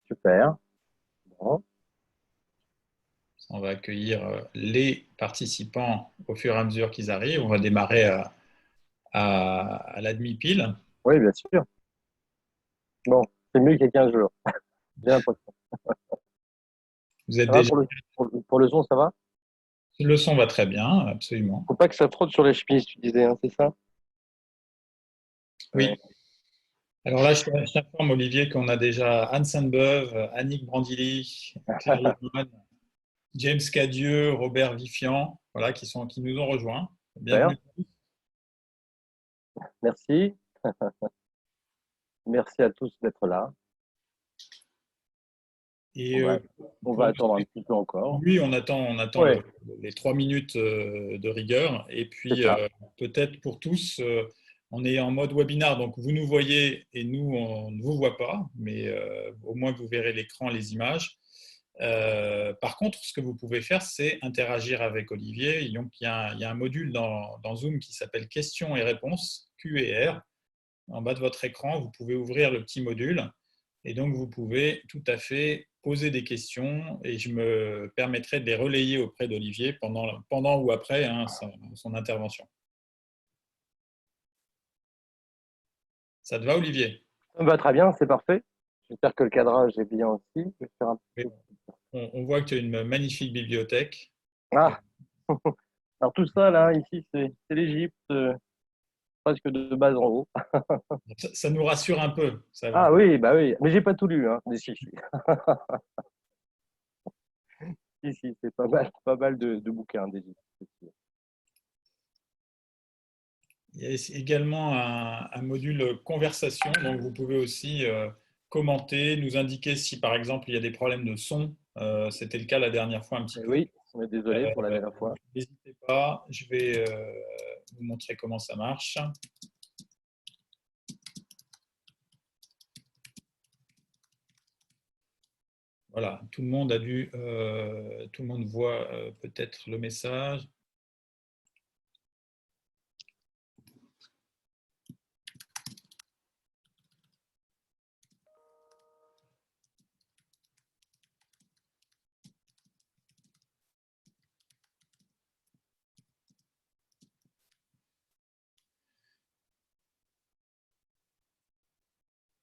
Super. Bon. On va accueillir les participants au fur et à mesure qu'ils arrivent. On va démarrer à la demi-pile. Oui, bien sûr. Bon, c'est mieux qu'il y a 15 jours. J'ai l'impression. Vous êtes Ça va déjà... pour le son, ça va? Le son va très bien, absolument. Faut pas que ça frotte sur les chemises, tu disais, hein, c'est ça? Ouais. Oui. Alors là, je t'informe, Olivier, qu'on a déjà Anne Sainte-Beuve, Annick Brandili, Claire Lemoine, James Cadieux, Robert Vifian, voilà, qui nous ont rejoints. Super. Bienvenue. Merci. Merci à tous d'être là. Et On va, on va pour attendre un petit peu encore. oui, on attend Oui, les 3 minutes de rigueur. Et c'est puis, ça. peut-être pour tous, on est en mode webinar, donc vous nous voyez et nous, on ne vous voit pas, mais au moins vous verrez l'écran, les images. Par contre, ce que vous pouvez faire, c'est interagir avec Olivier. Donc, il y a un module dans Zoom qui s'appelle questions et réponses, Q et R. En bas de votre écran, vous pouvez ouvrir le petit module et donc vous pouvez tout à fait poser des questions et je me permettrai de les relayer auprès d'Olivier pendant ou après son intervention. Ça te va, Olivier? Ça va très bien, c'est parfait. J'espère que le cadrage est bien aussi. Je vais faire un Oui. petit On voit que tu as une magnifique bibliothèque. peu. Ah, alors tout ça, là, ici, c'est l'Égypte, presque de bas en haut. Ça nous rassure un peu. Ça, Ah oui, bah oui. Mais j'ai pas tout lu, hein. Mais si, si. Si, si, c'est pas mal de bouquins d'Égypte. C'est sûr. il y a également un module conversation, donc vous pouvez aussi commenter, nous indiquer si par exemple il y a des problèmes de son. C'était le cas la dernière fois un petit Mais peu. oui, on est désolé pour la Euh, dernière fois. N'hésitez pas, je vais vous montrer comment ça marche. Voilà, tout le monde voit peut-être le message.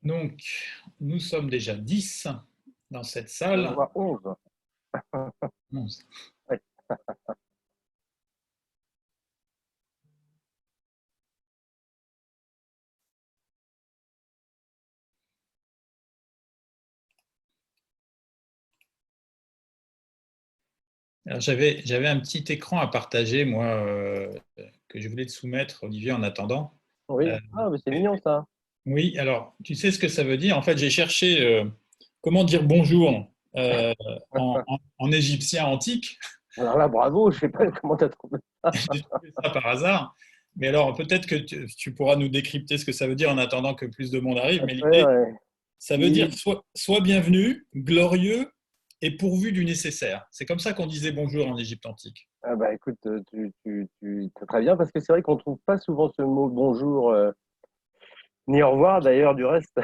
Donc, nous sommes déjà 10 dans cette Je salle. vois 11. 11. Ouais. Alors, j'avais un petit écran à partager, moi, que je voulais te soumettre, Olivier, en attendant. Oui. Euh, Ah, mais c'est mignon ça. oui, alors, tu sais ce que ça veut dire? En fait, j'ai cherché comment dire bonjour en égyptien antique. Alors là, bravo, je sais pas comment tu as trouvé. J'ai trouvé ça par hasard. Mais alors, peut-être que tu pourras nous décrypter ce que ça veut dire en attendant que plus de monde arrive. Mais Après, l'idée, ouais. ça veut dire Il- soit bienvenu, glorieux et pourvu du nécessaire. C'est comme ça qu'on disait bonjour en Égypte antique. Ah bah écoute, t'as très bien parce que c'est vrai qu'on trouve pas souvent ce mot bonjour ni au revoir d'ailleurs du reste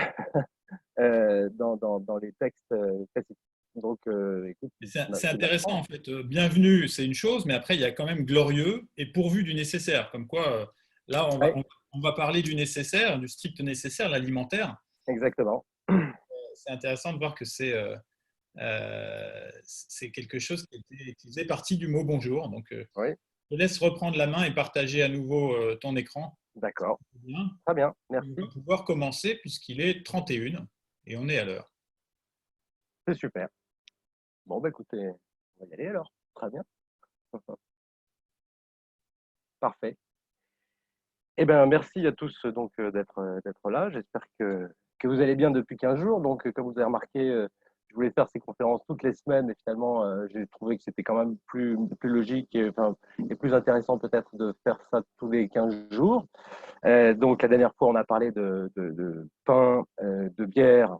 dans les textes classiques. Donc écoute, Et C'est bah, c'est tu intéressant m'apprends. en fait. Bienvenue, c'est une chose, mais après, il y a quand même glorieux et pourvu du nécessaire. Comme quoi, là, Ouais, on va parler du nécessaire, du strict nécessaire, l'alimentaire. exactement. C'est intéressant de voir que c'est quelque chose qui faisait partie du mot bonjour. Donc, Oui, je te laisse reprendre la main et partager à nouveau ton écran. d'accord. Bien. Très bien, On va merci. pouvoir commencer puisqu'il est 31 et on est à l'heure. C'est super. Bon, bah écoutez, on va y aller alors. Très bien. Parfait. Eh bien, merci à tous donc d'être là. J'espère que vous allez bien depuis 15 jours. Donc, comme vous avez remarqué, je voulais faire ces conférences toutes les semaines, mais finalement, j'ai trouvé que c'était quand même plus logique enfin, et plus intéressant peut-être de faire ça tous les 15 jours. Donc, la dernière fois, on a parlé de pain, de bière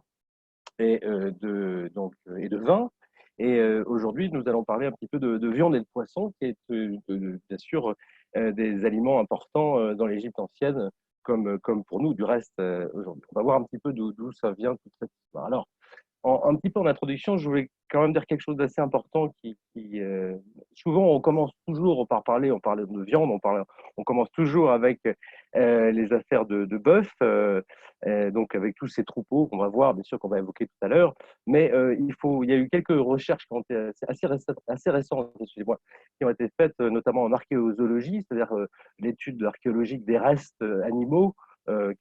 et de vin. Et aujourd'hui, nous allons parler un petit peu de viande et de poisson, qui est bien sûr des aliments importants dans l'Égypte ancienne, comme pour nous du reste aujourd'hui. On va voir un petit peu d'où ça vient toute cette histoire. Alors, un petit peu en introduction, je voulais quand même dire quelque chose d'assez important souvent on commence toujours par parler, on parle de viande, on commence toujours avec les affaires de bœuf, donc avec tous ces troupeaux qu'on va voir, bien sûr qu'on va évoquer tout à l'heure, mais il y a eu quelques recherches qui ont été assez récentes, excusez-moi, qui ont été faites notamment en archéozoologie, c'est-à-dire l'étude archéologique des restes animaux,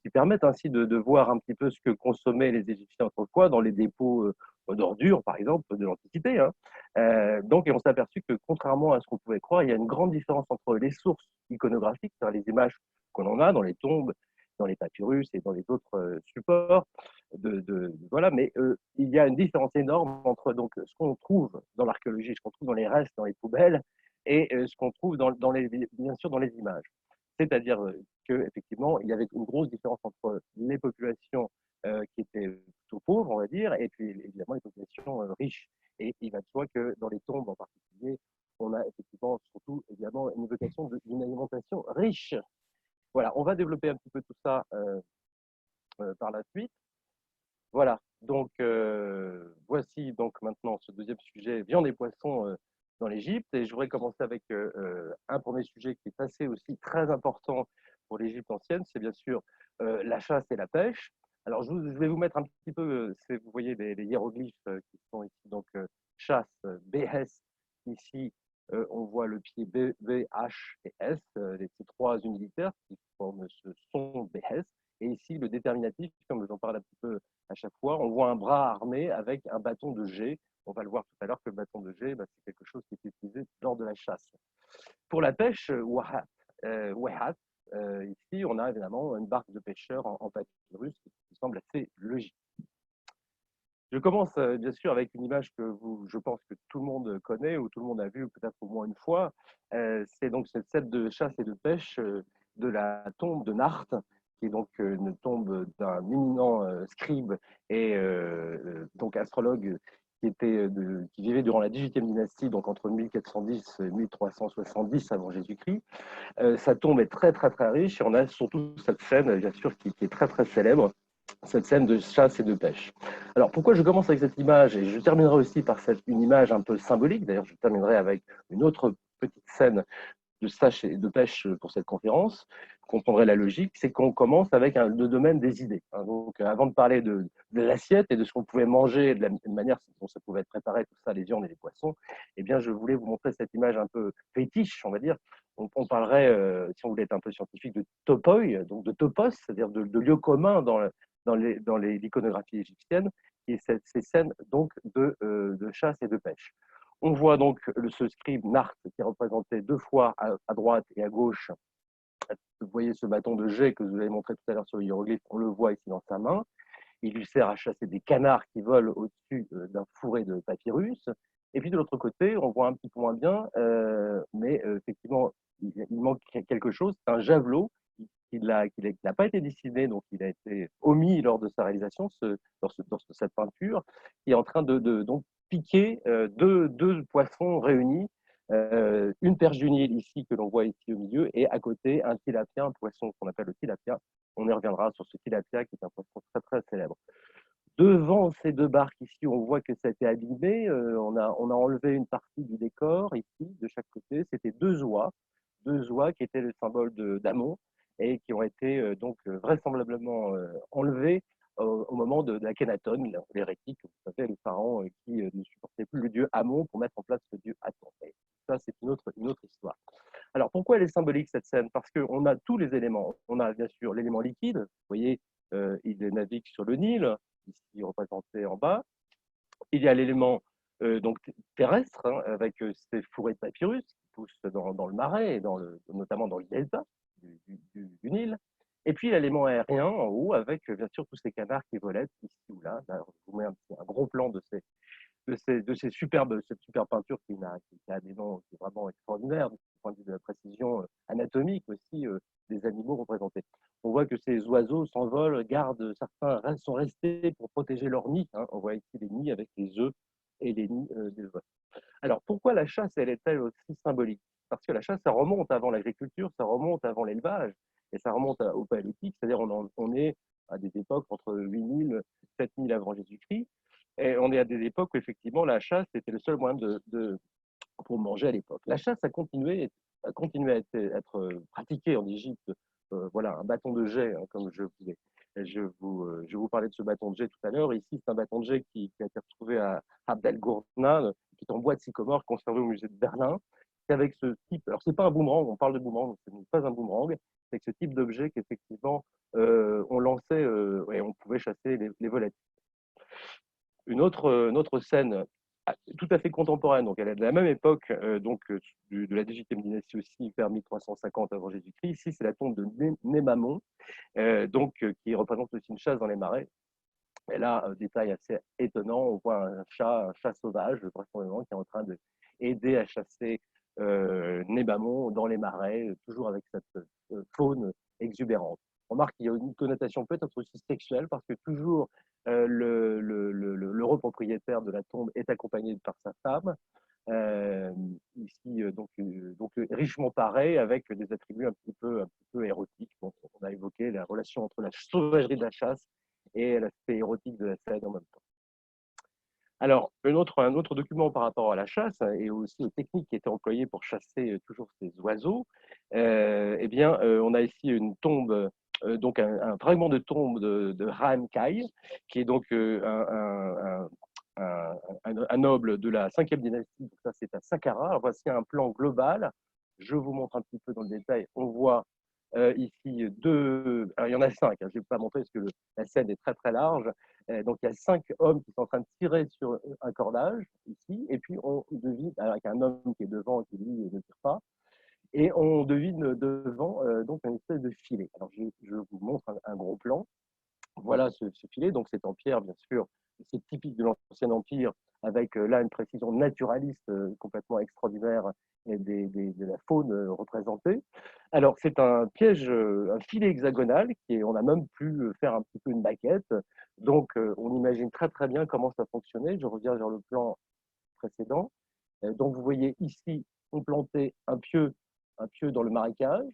qui permettent ainsi de voir un petit peu ce que consommaient les Égyptiens autrefois dans les dépôts d'ordures, par exemple, de l'Antiquité. Hein. Donc, et on s'est aperçu que, contrairement à ce qu'on pouvait croire, il y a une grande différence entre les sources iconographiques, c'est-à-dire les images qu'on en a dans les tombes, dans les papyrus et dans les autres supports. Voilà, mais il y a une différence énorme entre donc, ce qu'on trouve dans l'archéologie, ce qu'on trouve dans les restes, dans les poubelles, et ce qu'on trouve bien sûr dans les images. C'est-à-dire qu'effectivement, il y avait une grosse différence entre les populations qui étaient plutôt pauvres, on va dire, et puis évidemment les populations riches. Et il va de soi que dans les tombes en particulier, on a effectivement surtout évidemment une évocation d'une alimentation riche. Voilà, on va développer un petit peu tout ça par la suite. Voilà, donc voici donc maintenant ce deuxième sujet, viande et poissons dans l'Égypte. Et je voudrais commencer avec un premier sujet qui est assez aussi très important pour l'Égypte ancienne, c'est bien sûr la chasse et la pêche. Alors je vais vous mettre un petit peu, vous voyez les hiéroglyphes qui sont ici, donc chasse, BS, ici on voit le pied B, H et S, ces trois unitaires qui forment ce son BS. Et ici, le déterminatif, comme j'en parle un petit peu à chaque fois, on voit un bras armé avec un bâton de jet. On va le voir tout à l'heure que le bâton de jet, c'est quelque chose qui est utilisé lors de la chasse. Pour la pêche, wahat, ici, on a évidemment une barque de pêcheurs en papyrus qui semble assez logique. Je commence bien sûr avec une image que je pense que tout le monde connaît ou tout le monde a vu peut-être au moins une fois. C'est donc cette scène de chasse et de pêche de la tombe de Nart, qui est donc une tombe d'un éminent scribe et donc astrologue qui vivait durant la 18e dynastie, donc entre 1410 et 1370 avant Jésus-Christ. Sa tombe est très très très riche et on a surtout cette scène, bien sûr, qui est très très célèbre, cette scène de chasse et de pêche. Alors pourquoi je commence avec cette image, et je terminerai aussi par une image un peu symbolique, d'ailleurs je terminerai avec une autre petite scène de chasse et de pêche pour cette conférence, vous comprendrez la logique, c'est qu'on commence avec le domaine des idées. Donc avant de parler de l'assiette et de ce qu'on pouvait manger, de la manière dont ça pouvait être préparé, tout ça, les viandes et les poissons, eh bien je voulais vous montrer cette image un peu fétiche, on va dire. On parlerait, si on voulait être un peu scientifique, de topoi, donc de topos, c'est-à-dire de lieux communs dans l'iconographie égyptienne, et ces scènes donc de chasse et de pêche. On voit donc ce scribe Nart qui est représenté deux fois à droite et à gauche. Vous voyez ce bâton de jet que je vous avais montré tout à l'heure sur le hiéroglyphe, on le voit ici dans sa main. Il lui sert à chasser des canards qui volent au-dessus d'un fourré de papyrus. Et puis de l'autre côté, on voit un petit peu moins bien, mais effectivement, il manque quelque chose, c'est un javelot qui n'a pas été dessiné, donc il a été omis lors de sa réalisation, dans cette peinture, qui est en train de donc piquer deux poissons réunis, une perche du Nil ici que l'on voit ici au milieu, et à côté un tilapia, un poisson qu'on appelle le tilapia. On y reviendra sur ce tilapia qui est un poisson très très célèbre. Devant ces deux barques ici, on voit que ça a été abîmé. On a enlevé une partie du décor ici, de chaque côté. C'était deux oies qui étaient le symbole d'Amon et qui ont été donc vraisemblablement enlevés au moment de l'Akhenaton, l'hérétique, vous savez, le pharaon qui ne supportait plus le dieu Amon pour mettre en place le dieu Aton. Et ça, c'est une autre histoire. Alors, pourquoi elle est symbolique, cette scène? Parce qu'on a tous les éléments. On a bien sûr l'élément liquide. Vous voyez, il navigue sur le Nil, ici représenté en bas. Il y a l'élément donc terrestre, hein, avec ces fourrés de papyrus qui poussent dans le marais, et notamment dans le delta du Nil. Et puis l'élément aérien en haut, avec bien sûr tous ces canards qui volaient ici ou là. Là je vous mets un gros plan cette superbe peinture qui a des noms qui est vraiment extraordinaires du point de vue de la précision anatomique aussi des animaux représentés. On voit que ces oiseaux s'envolent, certains sont restés pour protéger leur nid. Hein. On voit ici les nids avec les œufs et les nids des oiseaux. Alors pourquoi la chasse, elle est-elle aussi symbolique? Parce que la chasse, ça remonte avant l'agriculture, ça remonte avant l'élevage, et ça remonte au paléolithique, c'est-à-dire on est à des époques entre 8000 et 7000 avant Jésus-Christ. Et on est à des époques où effectivement la chasse était le seul moyen pour manger à l'époque. La chasse a continué à être pratiquée en Égypte. Voilà, un bâton de jet, hein, comme je vous parlais de ce bâton de jet tout à l'heure. Ici, c'est un bâton de jet qui a été retrouvé à Abd el-Gourna, qui est en bois de sycomore, conservé au musée de Berlin. C'est avec ce type, alors c'est pas un boomerang, on parle de boomerang, ce n'est pas un boomerang, c'est avec ce type d'objet qu'effectivement on lançait et on pouvait chasser les volatiles. Une autre scène tout à fait contemporaine, donc elle est de la même époque, de la 18e dynastie aussi, vers 1350 avant Jésus-Christ. Ici, c'est la tombe de Némamon, qui représente aussi une chasse dans les marais. Et là, un détail assez étonnant, on voit un chat sauvage, vraisemblablement, qui est en train d'aider à chasser Némamon dans les marais, toujours avec cette faune exubérante. On remarque qu'il y a une connotation peut-être aussi sexuelle, parce que toujours l'heureux propriétaire de la tombe est accompagné par sa femme, ici richement paré, avec des attributs un petit peu érotiques. Donc, on a évoqué la relation entre la sauvagerie de la chasse et l'aspect érotique de la scène en même temps. Alors, un autre document par rapport à la chasse et aussi aux techniques qui étaient employées pour chasser toujours ces oiseaux, on a ici une tombe, donc un fragment de tombe de Ram Kai, qui est donc un noble de la 5e dynastie. Donc ça, c'est à Saqqara. Alors, voici un plan global. Je vous montre un petit peu dans le détail. On voit ici deux. Alors, il y en a cinq. Hein, je ne vais pas montrer parce que la scène est très très large. Donc, il y a 5 hommes qui sont en train de tirer sur un cordage ici. Et puis, on devine, avec un homme qui est devant qui lui ne tire pas. Et on devine devant donc une espèce de filet. Alors, je vous montre un gros plan. Voilà ce filet, donc c'est en pierre, bien sûr, c'est typique de l'Ancien Empire, avec là une précision naturaliste complètement extraordinaire de la faune représentée. Alors c'est un piège, un filet hexagonal, on a même pu faire un petit peu une maquette, donc on imagine très très bien comment ça fonctionnait. Je reviens vers le plan précédent. Donc vous voyez ici, on plantait un pieu dans le marécage.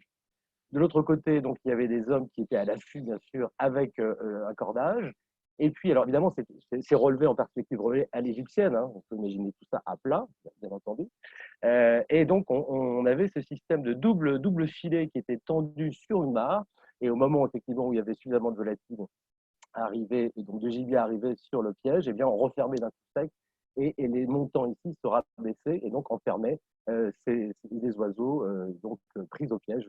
De l'autre côté, donc, il y avait des hommes qui étaient à l'affût, bien sûr, avec un cordage. Et puis, alors évidemment, c'est relevé en perspective relevée à l'égyptienne. Hein. On peut imaginer tout ça à plat, bien entendu. Et donc, on avait ce système de double filet qui était tendu sur une mare. Et au moment, effectivement, où il y avait suffisamment de volatiles arrivés, et donc de gibier arrivé sur le piège, eh bien, on refermait d'un coup sec. Et les montants ici se rabaissaient et donc enfermaient des oiseaux pris au piège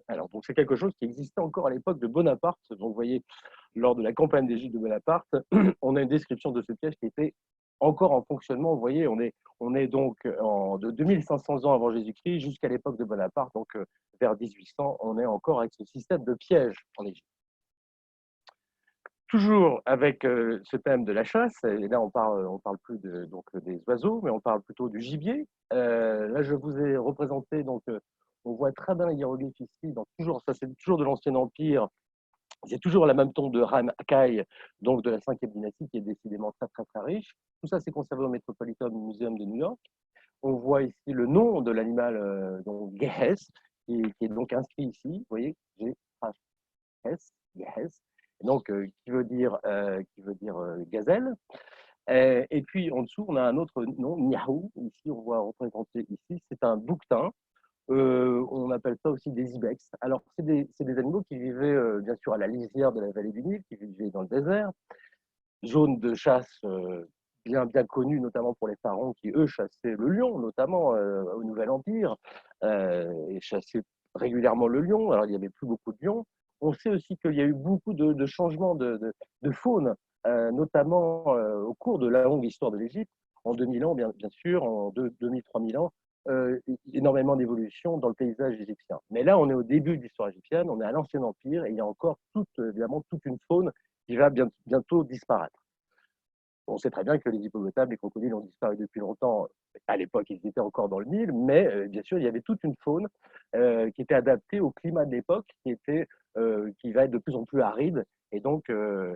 alors, donc c'est quelque chose qui existait encore à l'époque de Bonaparte. Donc, vous voyez, lors de la campagne d'Égypte de Bonaparte, on a une description de ce piège qui était encore en fonctionnement. Vous voyez, on est donc de 2500 ans avant Jésus-Christ jusqu'à l'époque de Bonaparte, donc vers 1800, on est encore avec ce système de piège en Égypte. Toujours avec ce thème de la chasse, et là on parle plus des oiseaux, mais on parle plutôt du gibier. Là, je vous ai représenté on voit très bien les hiéroglyphes ici. Donc toujours, ça c'est toujours de l'Ancien Empire. C'est toujours la même tombe de Ram Kai, donc de la 5e dynastie, qui est décidément très très très riche. Tout ça c'est conservé au Metropolitan Museum de New York. On voit ici le nom de l'animal, donc Gehez, qui est donc inscrit ici. Vous voyez, G-H-S, Gehez. Donc qui veut dire gazelle. Et puis en dessous, on a un autre nom, Niahou. Ici, on voit représenté ici, c'est un bouquetin. On appelle ça aussi des ibex. Alors, c'est des animaux qui vivaient bien sûr à la lisière de la vallée du Nil, qui vivaient dans le désert. Zone de chasse bien connue, notamment pour les pharaons qui, eux, chassaient le lion, notamment au Nouvel Empire, et chassaient régulièrement le lion. Alors, il n'y avait plus beaucoup de lions. On sait aussi qu'il y a eu beaucoup de changements de faune, notamment au cours de la longue histoire de l'Égypte, en 2000 ans, bien sûr, en 2000-3000 ans, énormément d'évolution dans le paysage égyptien. Mais là, on est au début de l'histoire égyptienne, on est à l'Ancien Empire, et il y a encore évidemment toute une faune qui va bientôt disparaître. On sait très bien que les hippopotames, les crocodiles ont disparu depuis longtemps. À l'époque, ils étaient encore dans le Nil, mais bien sûr, il y avait toute une faune qui était adaptée au climat de l'époque, qui va être de plus en plus aride. Et donc,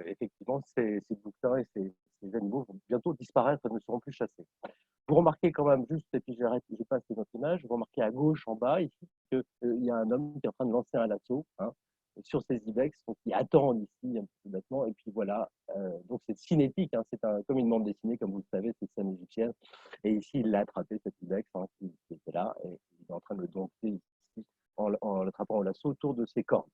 effectivement, ces bouquetins et ces animaux vont bientôt disparaître et ne seront plus chassés. Vous remarquez quand même juste, et puis j'arrête, je passe notre image, vous remarquez à gauche, en bas, ici, qu'il y a un homme qui est en train de lancer un lasso. Hein. sur ces ibex, donc qui attendent ici un petit peu bêtement. Et puis voilà, donc c'est cinétique, hein, c'est comme une bande dessinée, comme vous le savez, c'est scène égyptienne. Et ici, il l'a attrapé, cet ibex, hein, qui était là, et il est en train de le dompter ici en l'attrapant au lasso autour de ses cornes.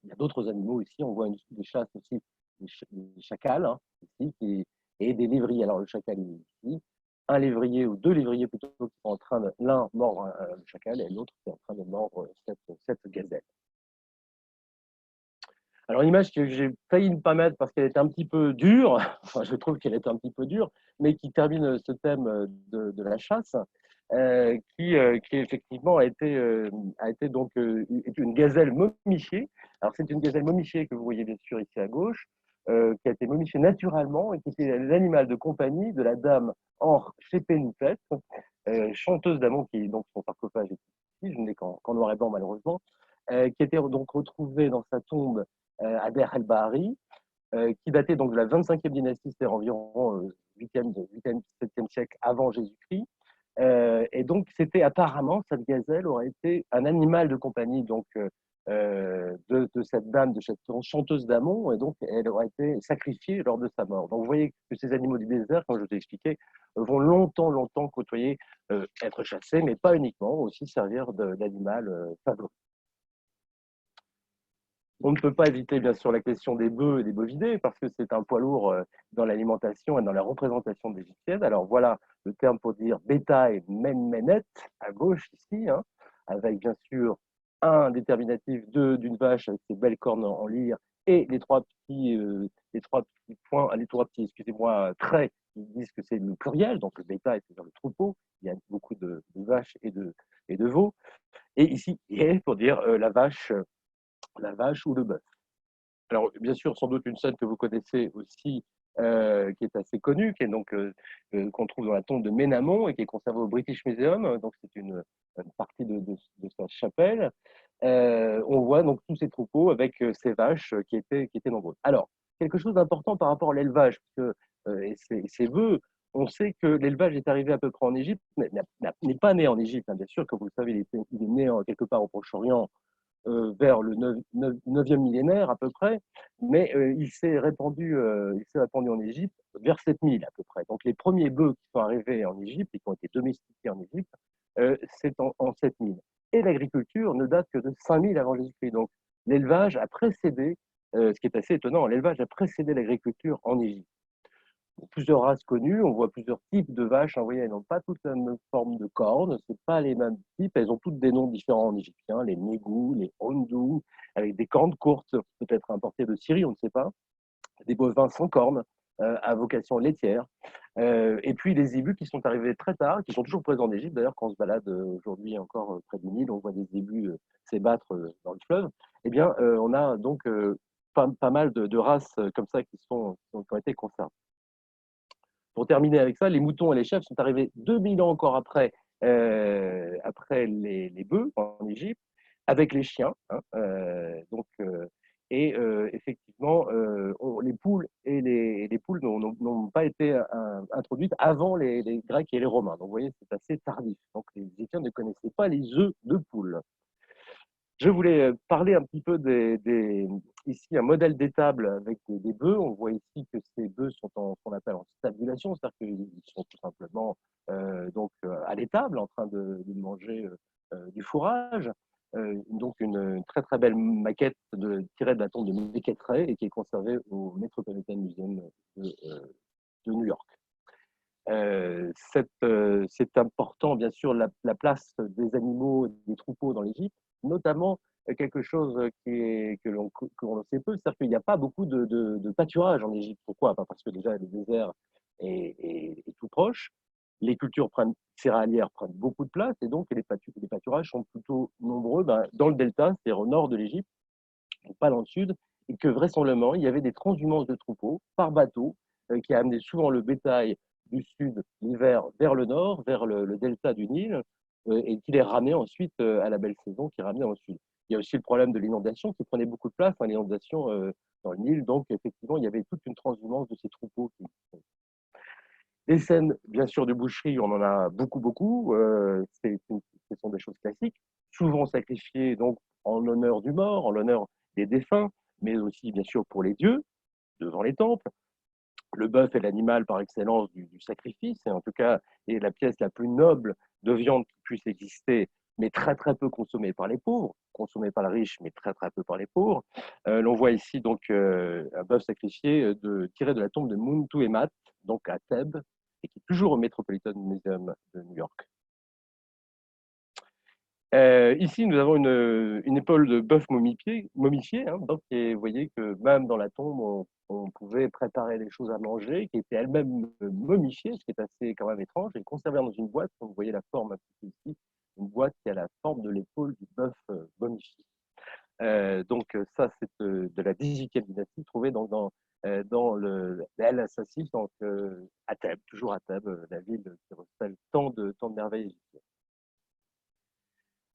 Il y a d'autres animaux ici, on voit des chasses aussi, des chacals, hein, ici, et des lévriers. Alors le chacal est ici, un lévrier ou deux lévriers plutôt qui sont en train de, l'un mord le chacal et l'autre qui est en train de mordre cette gazelle. Alors, une image que j'ai failli ne pas mettre parce qu'elle était un petit peu dure, enfin, je trouve qu'elle est un petit peu dure, mais qui termine ce thème de la chasse, qui effectivement a été donc une gazelle momifiée. Alors, c'est une gazelle momifiée que vous voyez bien sûr ici à gauche, qui a été momifiée naturellement et qui était l'animal de compagnie de la dame Or Chépénoutet, chanteuse d'amour qui, donc, son sarcophage est ici, je ne l'ai qu'en noir et blanc malheureusement, qui était donc retrouvée dans sa tombe à Der el-Bahari, qui datait donc de la 25e dynastie, c'est-à-dire environ 8e, 7e siècle avant Jésus-Christ. Et donc, c'était apparemment, cette gazelle aurait été un animal de compagnie donc, de cette dame, de cette chanteuse d'Amon, et donc elle aurait été sacrifiée lors de sa mort. Donc, vous voyez que ces animaux du désert, comme je vous ai expliqué, vont longtemps côtoyer, être chassés, mais pas uniquement, aussi servir d'animal favori. On ne peut pas éviter, bien sûr, la question des bœufs et des bovidés, parce que c'est un poids lourd dans l'alimentation et dans la représentation de l'égyptienne. Alors voilà le terme pour dire bétail menmenet, à gauche ici, hein, avec bien sûr un déterminatif d'une vache avec ses belles cornes en lyre et les trois petits points, les trois petits, excusez-moi, traits qui disent que c'est le pluriel, donc le bétail, c'est-à-dire le troupeau. Il y a beaucoup de vaches et de veaux. Et ici, pour dire la vache ou le bœuf. Alors, bien sûr, sans doute une scène que vous connaissez aussi, qui est assez connue, qui est donc qu'on trouve dans la tombe de Ménamon et qui est conservée au British Museum. Donc, c'est une partie de sa chapelle. On voit donc tous ces troupeaux avec ces vaches qui étaient nombreuses. Alors, quelque chose d'important par rapport à l'élevage, parce que et ces bœufs, on sait que l'élevage est arrivé à peu près en Égypte, mais n'est pas né en Égypte, hein, bien sûr, comme vous le savez, il est né quelque part au Proche-Orient vers le 9e millénaire à peu près, mais il s'est répandu en Égypte vers 7000 à peu près. Donc les premiers bœufs qui sont arrivés en Égypte et qui ont été domestiqués en Égypte, c'est en 7000. Et l'agriculture ne date que de 5000 avant Jésus-Christ. Donc l'élevage a précédé, ce qui est assez étonnant, l'élevage a précédé l'agriculture en Égypte. Plusieurs races connues, on voit plusieurs types de vaches. Vous voyez, elles n'ont pas toutes la même forme de cornes, c'est pas les mêmes types, elles ont toutes des noms différents en égyptien, les négous, les hondous, avec des cornes courtes, peut-être importées de Syrie, on ne sait pas, des bovins sans cornes, à vocation laitière, et puis les zébus qui sont arrivés très tard, qui sont toujours présents en Égypte, d'ailleurs quand on se balade aujourd'hui encore près du Nil, on voit des zébus s'ébattre dans le fleuve, eh bien on a donc pas mal de races comme ça qui ont été conservées. Pour terminer avec ça, les moutons et les chèvres sont arrivés 2000 ans encore après les bœufs en Égypte, avec les chiens. Hein, effectivement, les poules les poules n'ont pas été introduites avant les Grecs et les Romains. Donc, vous voyez, c'est assez tardif. Donc, les Égyptiens ne connaissaient pas les œufs de poule. Je voulais parler un petit peu ici un modèle d'étable avec des bœufs. On voit ici que ces bœufs sont ce qu'on appelle en stabulation, c'est-à-dire qu'ils sont tout simplement à l'étable en train de manger du fourrage. Donc une très très belle maquette tirée de la tombe de Méquetrey et qui est conservée au Metropolitan Museum de New York. C'est important, bien sûr, la place des animaux, des troupeaux dans l'Égypte, notamment quelque chose que l'on sait peu, c'est-à-dire qu'il n'y a pas beaucoup de pâturage en Égypte. Pourquoi? Parce que déjà, le désert est tout proche, les cultures céréalières prennent beaucoup de place, et donc les pâturages sont plutôt nombreux dans le delta, c'est-à-dire au nord de l'Égypte, pas dans le sud, et que vraisemblablement, il y avait des transhumances de troupeaux par bateau qui amenaient souvent le bétail du sud l'hiver vers le nord, vers le delta du Nil, et qui les ramenait ensuite à la belle saison, qui ramenait au sud. Il y a aussi le problème de l'inondation qui prenait beaucoup de place, hein, l'inondation dans le Nil, donc effectivement, il y avait toute une transhumance de ces troupeaux. Les scènes, bien sûr, de boucherie, on en a beaucoup. Ce sont des choses classiques, souvent sacrifiées donc en l'honneur du mort, en l'honneur des défunts, mais aussi bien sûr pour les dieux, devant les temples. Le bœuf est l'animal par excellence du sacrifice, et en tout cas est la pièce la plus noble de viande qui puisse exister, mais très très peu consommée par les pauvres, consommée par les riches, mais très très peu par les pauvres. L'on voit ici donc un bœuf sacrifié tiré de la tombe de Muntu-Emat, donc à Thèbes, et qui est toujours au Metropolitan Museum de New York. Ici, nous avons une épaule de bœuf momifiée, hein, donc, et vous voyez que même dans la tombe, on pouvait préparer des choses à manger, qui étaient elles-mêmes momifiées, ce qui est assez quand même étrange, et conservées dans une boîte. Vous voyez la forme un petit peu ici, une boîte qui a la forme de l'épaule du bœuf momifié. Donc ça, c'est de la 18e dynastie, trouvée dans le El Assassif, donc à Thèbes, toujours à Thèbes, la ville qui recèle tant de merveilles égyptiennes.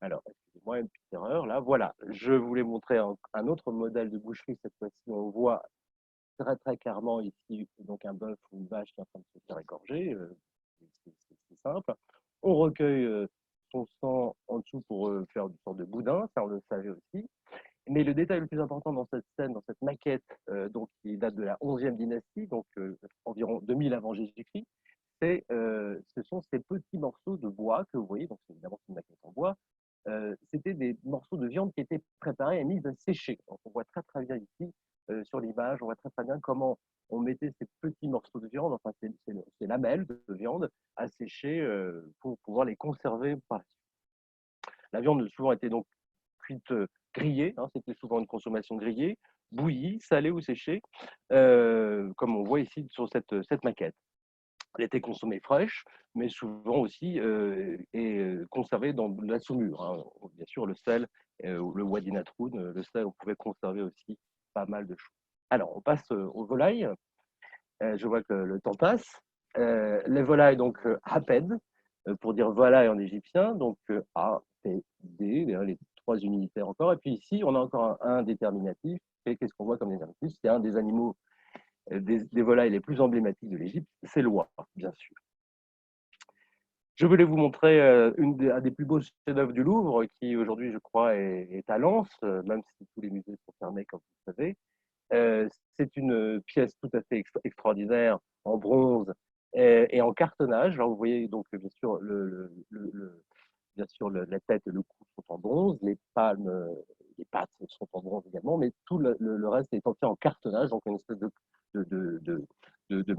Alors, excusez-moi, une petite erreur là. Voilà, je voulais montrer un autre modèle de boucherie. Cette fois-ci, on voit très très clairement ici donc un bœuf ou une vache qui est en train de se faire égorger. C'est simple. On recueille son sang en dessous pour faire une sorte de boudin, ça on le savait aussi. Mais le détail le plus important dans cette scène, dans cette maquette, donc, qui date de la 11e dynastie, donc environ 2000 avant Jésus-Christ, ce sont ces petits morceaux de bois que vous voyez, donc c'est évidemment une maquette en bois, c'était des morceaux de viande qui étaient préparés et mis à sécher. Donc on voit très très bien ici, sur l'image, on voit très très bien comment on mettait ces petits morceaux de viande, enfin ces lamelles de viande à sécher pour pouvoir les conserver par la suite. La viande a souvent été donc cuite grillée, hein, c'était souvent une consommation grillée, bouillie, salée ou séchée, comme on voit ici sur cette maquette. Elle était consommée fraîche, mais souvent aussi conservée dans de la saumure, hein. Bien sûr, le sel, le wadi natroun, le sel, on pouvait conserver aussi pas mal de choses. Alors, on passe aux volailles. Je vois que le temps passe. Les volailles, donc, haped, pour dire volaille en égyptien, donc A, P, D, les trois unitaires encore. Et puis ici, on a encore un déterminatif. Et qu'est-ce qu'on voit comme déterminatif? C'est un des animaux, des volailles les plus emblématiques de l'Égypte, c'est l'oie, bien sûr. Je voulais vous montrer un des plus beaux chefs-d'œuvre du Louvre, qui aujourd'hui, je crois, est à Lens, même si tous les musées sont fermés, comme vous le savez. C'est une pièce tout à fait extraordinaire, en bronze et en cartonnage. Alors, vous voyez donc, bien sûr, bien sûr, la tête et le cou sont en bronze, les palmes, les pattes sont en bronze également, mais tout le reste est entier en cartonnage, donc une espèce de, de, de,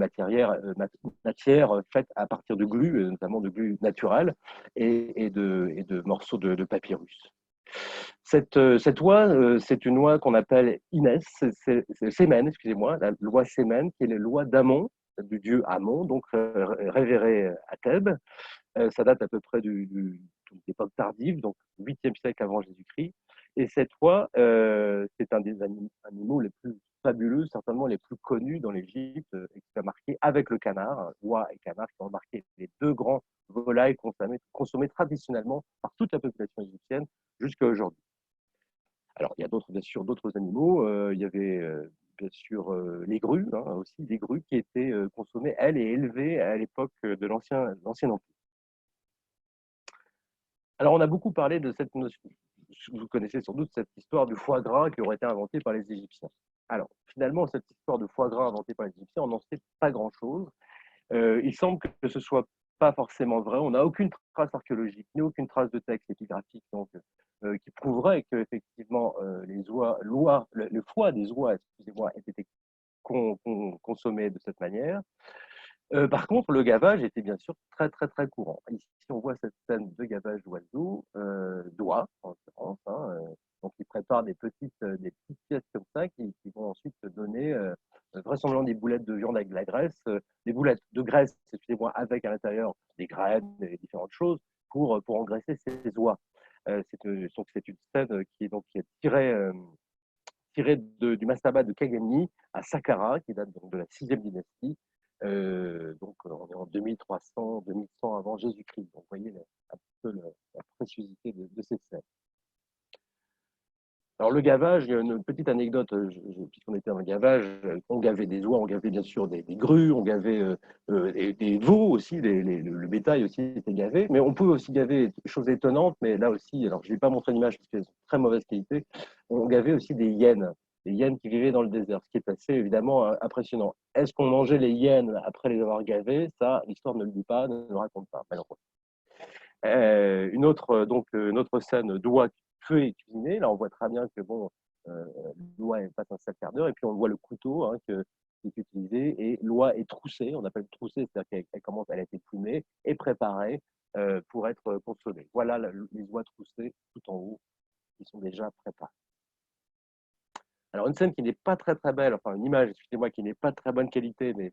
matière faite à partir de glu, notamment de glu naturel, et de morceaux de papyrus. Cette oie, c'est une oie qu'on appelle Inès, c'est Sémène, excusez-moi, la loi Sémène, qui est la loi d'Amon, du dieu Amon, donc révéré à Thèbes. Ça date à peu près d'une époque tardive, donc 8e siècle avant Jésus-Christ. Et cette oie, c'est un des animaux les plus fabuleux, certainement les plus connus dans l'Égypte, et qui a marqué avec le canard, oie et canard, qui ont marqué les deux grands volailles consommés traditionnellement par toute la population égyptienne jusqu'à aujourd'hui. Alors, il y a bien sûr d'autres animaux. Il y avait bien sûr les grues, hein, aussi des grues qui étaient consommées, elles, et élevées à l'époque de l'Ancien Empire. Alors, on a beaucoup parlé de cette notion, vous connaissez sans doute cette histoire du foie gras qui aurait été inventé par les Égyptiens. Alors, finalement, cette histoire de foie gras inventé par les Égyptiens, on n'en sait pas grand-chose. Il semble que ce soit pas forcément vrai. On n'a aucune trace archéologique, ni aucune trace de texte épigraphique donc, qui prouverait que effectivement le foie des oies, excusez-moi, était consommé de cette manière. Par contre, le gavage était bien sûr très très très courant. Ici, on voit cette scène de gavage d'oiseaux, d'oies en l'occurrence. Hein, donc, ils préparent des petites pièces comme ça qui vont ensuite donner vraisemblablement des boulettes de viande avec de la graisse, des boulettes de graisse, excusez-moi, avec à l'intérieur des graines et différentes choses pour engraisser ces oies. C'est une scène qui est tirée du mastaba de Kagani à Saqqara, qui date donc de la 6e dynastie. Donc, on est en 2300, 2100 avant Jésus-Christ. Donc, vous voyez un petit peu la préciosité de ces scènes. Alors le gavage, il y a une petite anecdote, puisqu'on était dans le gavage, on gavait des oies, on gavait bien sûr des grues, on gavait des veaux aussi, le bétail aussi était gavé, mais on pouvait aussi gaver, chose étonnante, mais là aussi, alors je ne vais pas montrer l'image parce qu'elles sont de très mauvaise qualité, on gavait aussi des hyènes qui vivaient dans le désert, ce qui est assez évidemment impressionnant. Est-ce qu'on mangeait les hyènes après les avoir gavées? Ça, l'histoire ne le dit pas, ne le raconte pas, malheureusement. Une autre scène d'oie feu et cuisinée. Là, on voit très bien que bon, l'oie elle passe un sale quart d'heure et puis on voit le couteau qui est utilisé et l'oie est troussée. On appelle troussée, c'est-à-dire elle a été plumée et préparée pour être consommée. Voilà les oies troussées tout en haut qui sont déjà préparées. Alors une scène qui n'est pas très très belle, enfin une image, excusez-moi, qui n'est pas de très bonne qualité, mais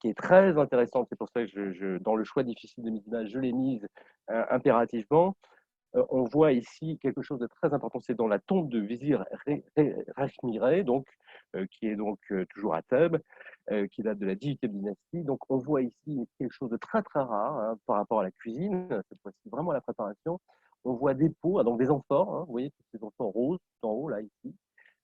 qui est très intéressante. C'est pour ça que dans le choix difficile de mes images, je l'ai mise impérativement. On voit ici quelque chose de très important, c'est dans la tombe de Vizir Rachmiré, donc, qui est donc toujours à Thèbes, qui date de la 18e dynastie. Donc on voit ici quelque chose de très très rare hein, par rapport à la cuisine, cette fois-ci vraiment à la préparation. On voit des pots, donc des amphores, hein, vous voyez tous ces amphores roses tout en haut là ici.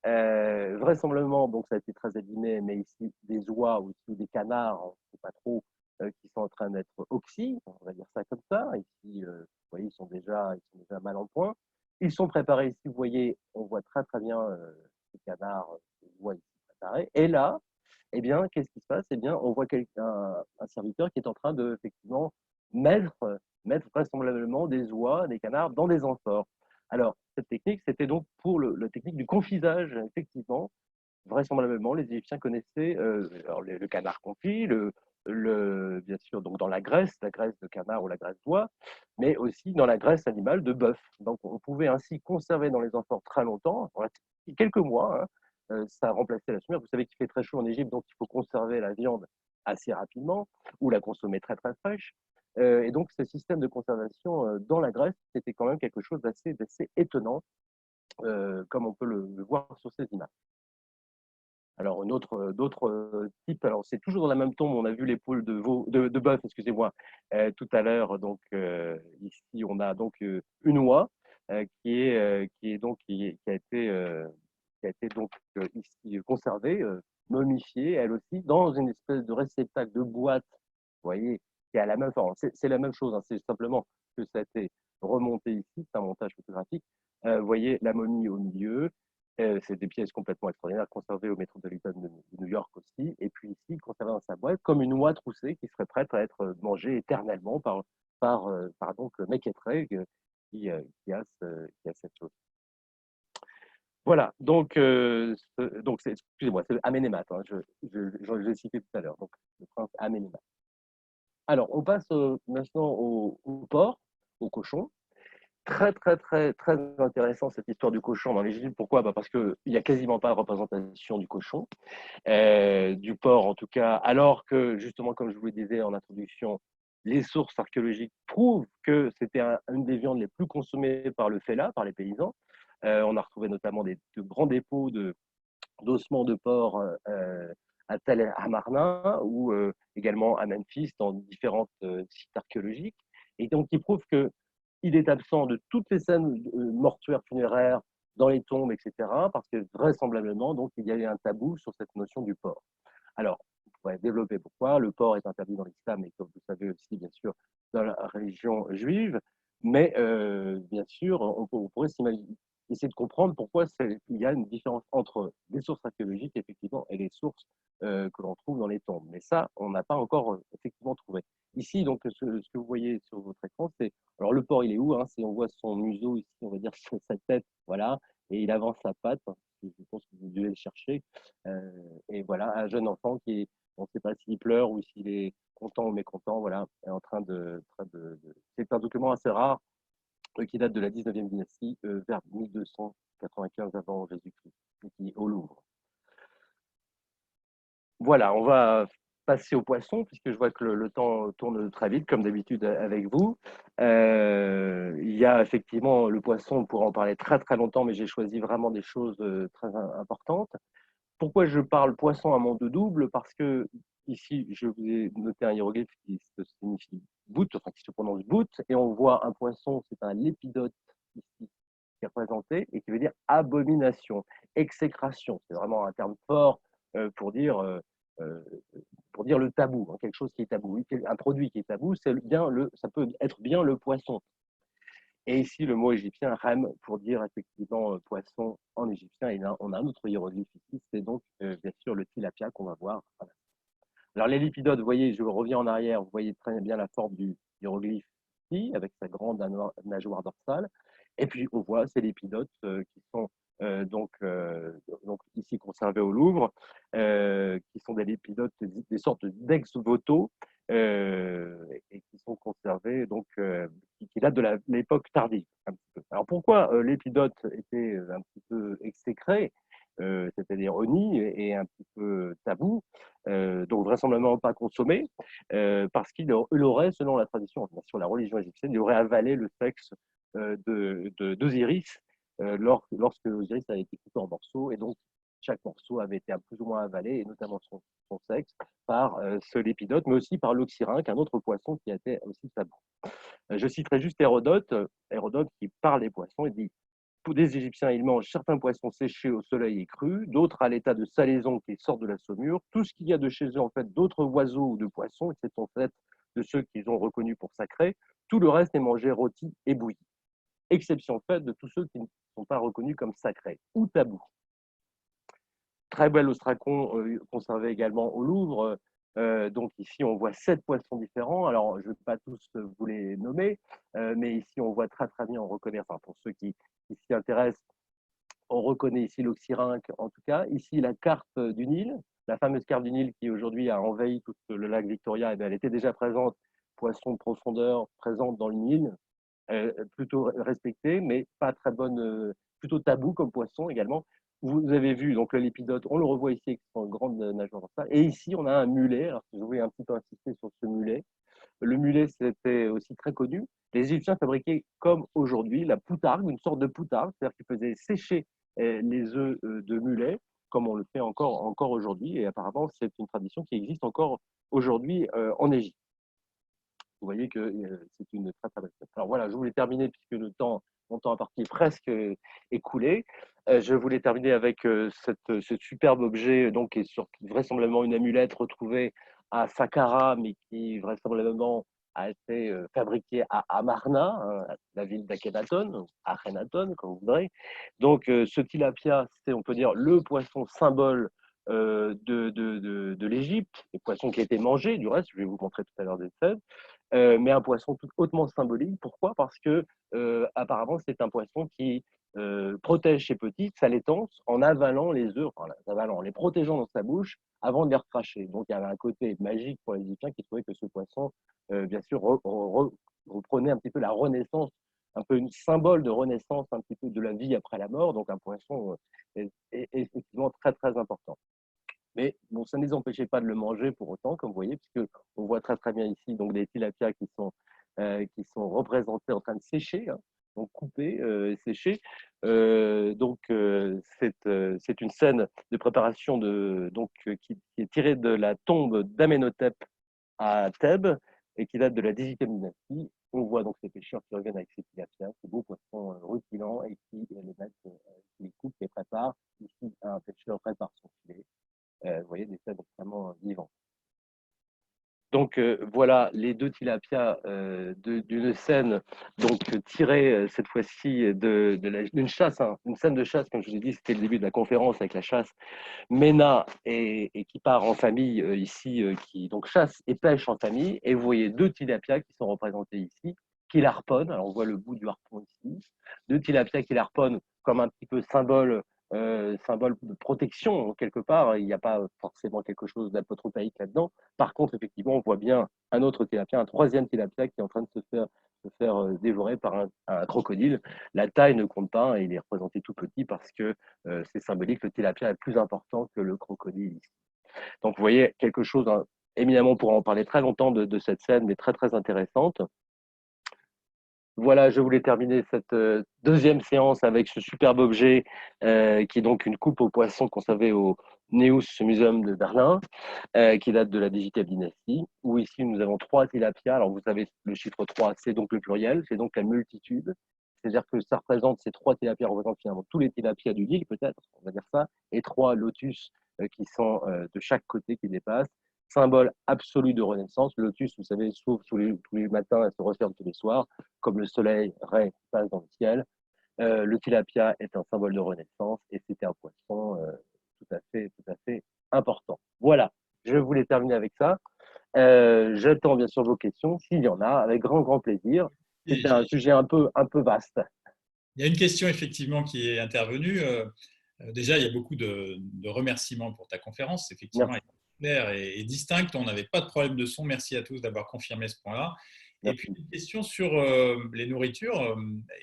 Vraisemblablement, donc ça a été très abîmé, mais ici des oies ou ici des canards, on ne sait pas trop, qui sont en train d'être oxy, on va dire ça comme ça. Ici, vous voyez, ils sont déjà mal en point. Ils sont préparés ici, vous voyez, on voit très très bien ces canards, ces oies ici préparées. Et là, eh bien, qu'est-ce qui se passe? Eh bien, on voit un serviteur qui est en train de effectivement mettre vraisemblablement des oies, des canards dans des amphores. Alors, cette technique, c'était donc pour la technique du confisage, effectivement. Vraisemblablement, les Égyptiens connaissaient alors le canard confit, bien sûr, donc dans la graisse de canard ou la graisse d'oie, mais aussi dans la graisse animale de bœuf. Donc, on pouvait ainsi conserver dans les amphores très longtemps, quelques mois. Hein, ça remplaçait la saumure. Vous savez qu'il fait très chaud en Égypte, donc il faut conserver la viande assez rapidement ou la consommer très très fraîche. Et donc, ce système de conservation dans la graisse, c'était quand même quelque chose d'assez étonnant, comme on peut le voir sur ces images. Alors, d'autres types, alors c'est toujours dans la même tombe, on a vu l'épaule de bœuf, excusez-moi, tout à l'heure. Donc, ici, on a donc une oie qui a été donc ici conservée, momifiée, elle aussi, dans une espèce de réceptacle de boîte, vous voyez, qui a la même forme. C'est la même chose, hein, c'est simplement que ça a été remonté ici, c'est un montage photographique. Vous voyez la momie au milieu, c'est des pièces complètement extraordinaires, conservées au Metropolitan de New York aussi. Et puis ici, conservées dans sa boîte, comme une oie troussée qui serait prête à être mangée éternellement par donc Mequetreg qui a cette chose. Voilà, donc excusez-moi, c'est Amenemhat, hein, je l'ai cité tout à l'heure, donc le prince Amenemhat. Alors, on passe maintenant au porc, au cochon. Très, très, très, très intéressant cette histoire du cochon dans l'Égypte. Pourquoi? Parce qu'il n'y a quasiment pas de représentation du cochon, du porc en tout cas, alors que justement, comme je vous le disais en introduction, les sources archéologiques prouvent que c'était une des viandes les plus consommées par le fellah, par les paysans. On a retrouvé notamment de grands dépôts d'ossements de porc à Tel Amarna ou également à Memphis dans différents sites archéologiques. Et donc, qui prouve que il est absent de toutes les scènes mortuaires funéraires dans les tombes, etc., parce que vraisemblablement, donc, il y avait un tabou sur cette notion du porc. Alors, on pourrait développer pourquoi. Le porc est interdit dans l'islam et comme vous savez aussi, bien sûr, dans la religion juive. Mais bien sûr, on pourrait essayer de comprendre pourquoi il y a une différence entre les sources archéologiques, effectivement, et les sources que l'on trouve dans les tombes. Mais ça, on n'a pas encore effectivement trouvé. Ici, donc, ce que vous voyez sur votre écran, c'est. Alors, le porc, il est où hein? On voit son museau ici, on va dire sa tête, voilà, et il avance sa patte. Je pense que vous devez le chercher. Et voilà, un jeune enfant on ne sait pas s'il pleure ou s'il est content ou mécontent, voilà, est en train C'est un document assez rare qui date de la 19e dynastie, vers 1295 avant Jésus-Christ, et qui est au Louvre. Voilà, on va passer au poisson, puisque je vois que le temps tourne très vite, comme d'habitude avec vous. Il y a effectivement le poisson, on pourra en parler très très longtemps, mais j'ai choisi vraiment des choses très importantes. Pourquoi je parle poisson à monde double? Parce que ici, je vous ai noté un hiéroglyphe qui signifie bout, enfin qui se prononce bout, et on voit un poisson, c'est un lépidote ici, qui est représenté et qui veut dire abomination, exécration. C'est vraiment un terme fort euh, pour dire, euh, euh, pour dire le tabou, hein, quelque chose qui est tabou. Un produit qui est tabou, ça peut être bien le poisson. Et ici, le mot égyptien rem pour dire effectivement poisson en égyptien. Et là, on a un autre hiéroglyphe ici, c'est donc bien sûr le tilapia qu'on va voir. Voilà. Alors les lipidotes, vous voyez, je reviens en arrière, vous voyez très bien la forme du hiéroglyphe ici, avec sa grande nageoire dorsale. Et puis on voit ces lipidotes qui sont donc ici conservés au Louvre, qui sont des lipidotes, des sortes d'ex-voto, et qui sont conservés, donc qui datent de l'époque tardive. Un petit peu. Alors pourquoi l'épidote était un petit peu exécré, c'est-à-dire honni et un petit peu tabou, donc vraisemblablement pas consommé, parce qu'il aurait, selon la tradition, sur la religion égyptienne, il aurait avalé le sexe d'Osiris lorsque Osiris a été coupé en morceaux, et donc chaque morceau avait été plus ou moins avalé, et notamment son sexe, par ce lépidote, mais aussi par l'oxyrhynque, un autre poisson qui a été aussi tabou. Je citerai juste Hérodote, Hérodote qui parle des poissons et dit: pour des Égyptiens, ils mangent certains poissons séchés au soleil et crus, d'autres à l'état de salaison qui sortent de la saumure. Tout ce qu'il y a de chez eux, en fait, d'autres oiseaux ou de poissons, et c'est en fait de ceux qu'ils ont reconnus pour sacrés. Tout le reste est mangé rôti et bouilli. Exception faite de tous ceux qui ne sont pas reconnus comme sacrés ou tabous. Très bel ostracon conservé également au Louvre. Donc ici, on voit 7 poissons différents. Alors, je ne vais pas tous vous les nommer, mais ici, on voit très très bien, on reconnaît, enfin pour ceux qui s'y intéressent, on reconnaît ici l'oxyrhynque en tout cas. Ici, la carpe du Nil, la fameuse carpe du Nil qui aujourd'hui a envahi tout le lac Victoria, et bien, elle était déjà présente, poisson de profondeur, présente dans le Nil, plutôt respectée, mais pas très bonne, plutôt tabou comme poisson également. Vous avez vu donc le lépidote, on le revoit ici avec son grande nageoire dorsale. Et ici, on a un mulet. Alors, je voulais un petit peu insister sur ce mulet. Le mulet, c'était aussi très connu. Les Égyptiens fabriquaient, comme aujourd'hui, la poutargue, une sorte de poutargue, c'est-à-dire qu'ils faisaient sécher les œufs de mulet, comme on le fait encore aujourd'hui. Et apparemment, c'est une tradition qui existe encore aujourd'hui en Égypte. Vous voyez que c'est une très très belle fête. Alors voilà, je voulais terminer puisque mon temps à partie est presque écoulé. Je voulais terminer avec ce superbe objet, donc qui est vraisemblablement une amulette retrouvée à Saqqara, mais qui vraisemblablement a été fabriquée à Amarna, hein, la ville d'Akhenaton, Akhenaton, comme vous voudrez. Donc ce tilapia, c'est, on peut dire, le poisson symbole de l'Égypte, le poisson qui a été mangé, du reste, je vais vous montrer tout à l'heure des scènes. Mais un poisson tout hautement symbolique. Pourquoi? Parce que apparemment c'est un poisson qui protège ses petits, sa laitance, en avalant les œufs, en les protégeant dans sa bouche avant de les recracher. Donc il y avait un côté magique pour les Égyptiens qui trouvaient que ce poisson, bien sûr, reprenait un petit peu la renaissance, un peu une symbole de renaissance un petit peu de la vie après la mort. Donc un poisson effectivement très très important. Mais bon, ça ne les empêchait pas de le manger pour autant, comme vous voyez, puisque on voit très très bien ici donc des tilapias qui sont représentés en train de sécher, hein, donc coupés et séchés. C'est une scène de préparation qui est tirée de la tombe d'Amenhotep à Thèbes et qui date de la 18e dynastie. On voit donc ces pêcheurs qui reviennent avec ces tilapias, ces beaux poissons rutilants, et qui les mettent, qui les coupent, les préparent. Ici, un pêcheur prépare son filet. Vous voyez, des scènes extrêmement vivantes. Donc voilà les deux tilapias d'une scène donc tirée cette fois-ci d'une chasse, hein, une scène de chasse, comme je vous ai dit, c'était le début de la conférence avec la chasse. Mena et qui part en famille ici, qui donc chasse et pêche en famille. Et vous voyez deux tilapias qui sont représentés ici, qui l'harponnent. Alors on voit le bout du harpon ici. Deux tilapias qui l'harponnent comme un petit peu symbole de protection quelque part. Il n'y a pas forcément quelque chose d'apotropaïque là-dedans. Par contre, effectivement, on voit bien un autre tilapia, un troisième tilapia qui est en train de se faire dévorer par un crocodile. La taille ne compte pas, hein, il est représenté tout petit parce que c'est symbolique, le tilapia est plus important que le crocodile ici. Donc vous voyez quelque chose, hein, éminemment, on pourra en parler très longtemps de cette scène, mais très très intéressante. Voilà, je voulais terminer cette deuxième séance avec ce superbe objet qui est donc une coupe aux poissons conservée au Neus Museum de Berlin, qui date de la 18e dynastie, où ici nous avons trois tilapias. Alors vous savez, le chiffre 3, c'est donc le pluriel, c'est donc la multitude. C'est-à-dire que ça représente, ces 3 tilapias représentent finalement tous les tilapias du Nil, peut-être, on va dire ça, et 3 lotus qui sont de chaque côté qui dépassent. Symbole absolu de renaissance. Le lotus, vous savez, s'ouvre tous les matins et se referme tous les soirs, comme le soleil, Ré, passe dans le ciel. Le tilapia est un symbole de renaissance et c'était un poisson tout à fait important. Voilà, je voulais terminer avec ça. J'attends bien sûr vos questions, s'il y en a, avec grand, grand plaisir. C'était un sujet un peu vaste. Il y a une question effectivement qui est intervenue. Déjà, il y a beaucoup de remerciements pour ta conférence. Effectivement, elle Merci, est claire et distincte. On n'avait pas de problème de son. Merci à tous d'avoir confirmé ce point-là. Et puis, merci. une question sur les nourritures,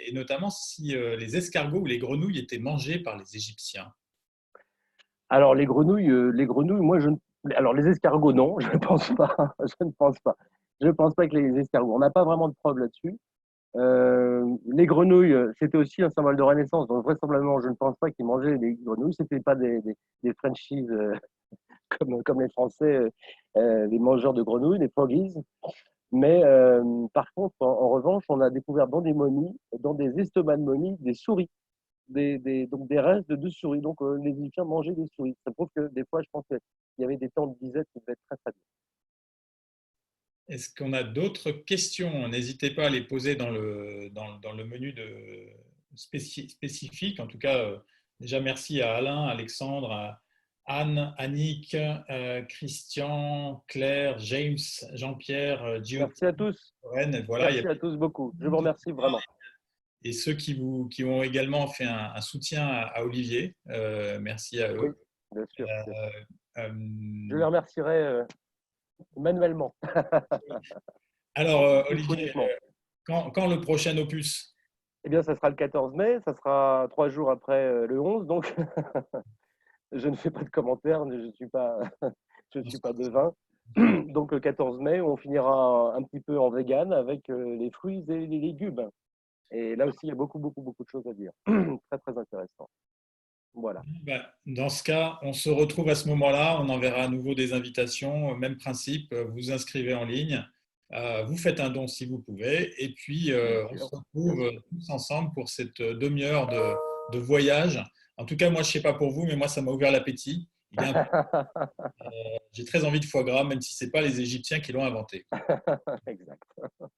et notamment si les escargots ou les grenouilles étaient mangés par les Égyptiens. Alors, les grenouilles, moi, alors, les escargots, non, je ne pense pas. Je ne pense pas. Je ne pense pas que les escargots, on n'a pas vraiment de preuves là-dessus. Les grenouilles, c'était aussi un symbole de renaissance. Donc, vraisemblablement, je ne pense pas qu'ils mangeaient des grenouilles. C'était pas des Frenchies comme les Français, les mangeurs de grenouilles, les froggies. Mais par contre, en revanche, on a découvert dans des momies, dans des estomacs de momies, des souris, donc des restes de souris. Donc les Égyptiens mangeaient des souris. Ça prouve que des fois, je pense qu'il y avait des temps de disette qui devaient être très très bien. Est-ce qu'on a d'autres questions? N'hésitez pas à les poser dans le menu spécifique. En tout cas, déjà merci à Alain, Alexandre, à Anne, Annick, Christian, Claire, James, Jean-Pierre, Gio, Merci à tous. Corinne. Voilà, il y a Merci à tous beaucoup. Je vous remercie vraiment. et ceux qui ont également fait un soutien à Olivier. Merci à Oui, eux. bien sûr. Bien sûr. Je les Euh, remercierai manuellement, alors, Olivier, téléphoniquement. quand le prochain opus? Eh bien, ça sera le 14 mai, ça sera 3 jours après le 11, donc je ne fais pas de commentaires, je ne suis pas, je suis pas devin. Donc le 14 mai, on finira un petit peu en vegan avec les fruits et les légumes. Et là aussi, il y a beaucoup, beaucoup, beaucoup de choses à dire. Très, très intéressant. Voilà. Ben, dans ce cas, on se retrouve à ce moment-là. On enverra à nouveau des invitations. Même principe, vous inscrivez en ligne. Vous faites un don si vous pouvez. Et puis, Bien on se sûr, bien retrouve sûr. tous ensemble pour cette demi-heure de voyage. En tout cas, moi, je ne sais pas pour vous, mais moi, ça m'a ouvert l'appétit. J'ai très envie de foie gras, même si ce n'est pas les Égyptiens qui l'ont inventé. Exact.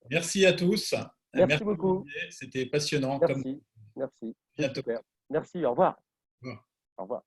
Merci à tous. Merci Merci beaucoup. Olivier. C'était passionnant. Comme Merci. Merci. C'est bientôt. super. Merci. Au revoir. Au revoir. Au revoir.